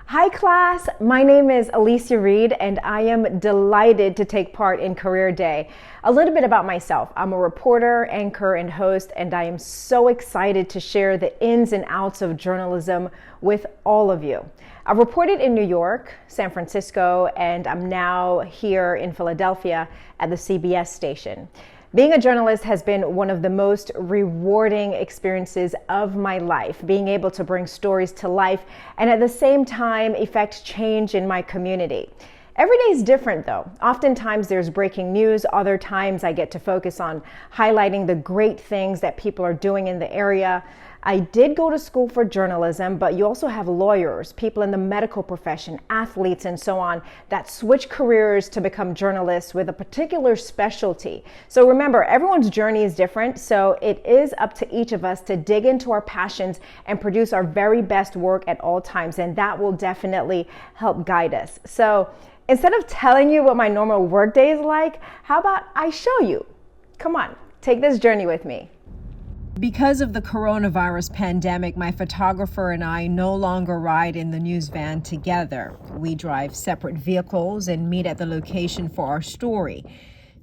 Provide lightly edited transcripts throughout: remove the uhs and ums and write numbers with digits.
Hi class, my name is Alicia Reed and I am delighted to take part in Career Day. A little bit about myself. I'm a reporter, anchor, and host, and I am so excited to share the ins and outs of journalism with all of you. I've reported in New York, San Francisco, and I'm now here in Philadelphia at the CBS station. Being a journalist has been one of the most rewarding experiences of my life, being able to bring stories to life and at the same time effect change in my community. Every day is different though. Oftentimes there's breaking news, other times I get to focus on highlighting the great things that people are doing in the area. I did go to school for journalism, but you also have lawyers, people in the medical profession, athletes, and so on that switch careers to become journalists with a particular specialty. So remember, everyone's journey is different, so it is up to each of us to dig into our passions and produce our very best work at all times, and that will definitely help guide us. So instead of telling you what my normal workday is like, how about I show you? Come on, take this journey with me. Because of the coronavirus pandemic, my photographer and I no longer ride in the news van together. We drive separate vehicles and meet at the location for our story.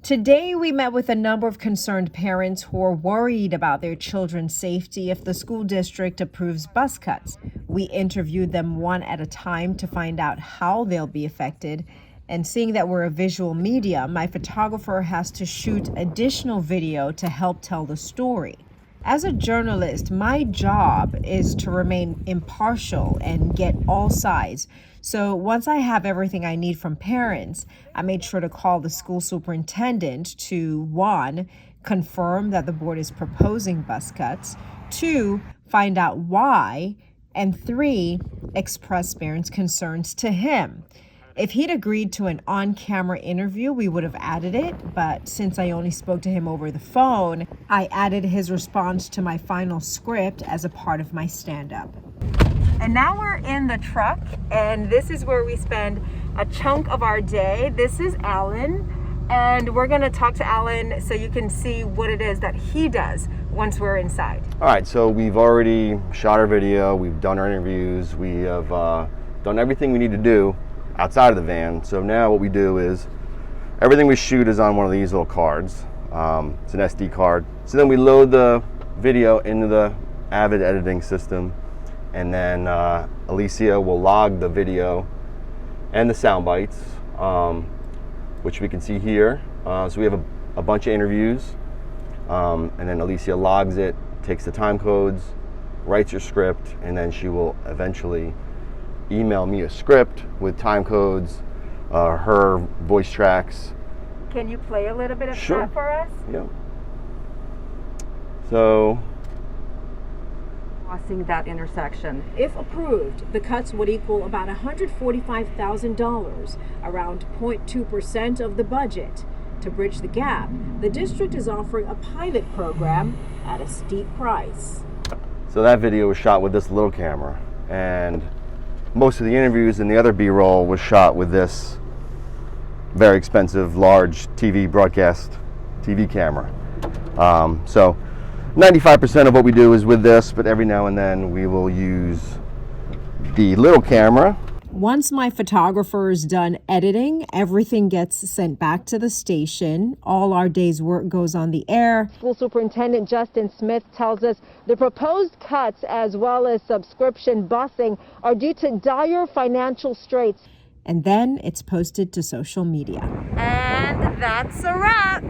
Today, we met with a number of concerned parents who are worried about their children's safety if the school district approves bus cuts. We interviewed them one at a time to find out how they'll be affected. And seeing that we're a visual media, my photographer has to shoot additional video to help tell the story. As a journalist, my job is to remain impartial and get all sides. So once I have everything I need from parents, I made sure to call the school superintendent to 1, confirm that the board is proposing bus cuts, 2, find out why, and 3, express parents' concerns to him. If he'd agreed to an on-camera interview, we would have added it, but since I only spoke to him over the phone, I added his response to my final script as a part of my stand-up. And now we're in the truck, and this is where we spend a chunk of our day. This is Alan, and we're gonna talk to Alan so you can see what it is that he does once we're inside. All right, so we've already shot our video, we've done our interviews, we have done everything we need to do outside of the van. So now what we do is everything we shoot is on one of these little cards. It's an SD card. So then we load the video into the Avid editing system, and then Alicia will log the video and the sound bites, which we can see here. So we have a bunch of interviews, and then Alicia logs it, takes the time codes, writes your script, and then she will eventually email me a script with time codes, her voice tracks. Can you play a little bit of Sure. that for us? Yeah. So, Crossing that intersection. If approved, the cuts would equal about $145,000, around 0.2% of the budget. To bridge the gap, the district is offering a pilot program at a steep price. so that video was shot with this little camera, and most of the interviews and the other B-roll was shot with this very expensive, large broadcast TV camera. So 95% of what we do is with this, but every now and then we will use the little camera. Once my photographer is done editing, everything gets sent back to the station. All our day's work goes on the air. School Superintendent Justin Smith tells us the proposed cuts as well as subscription busing are due to dire financial straits. And then it's posted to social media. And that's a wrap.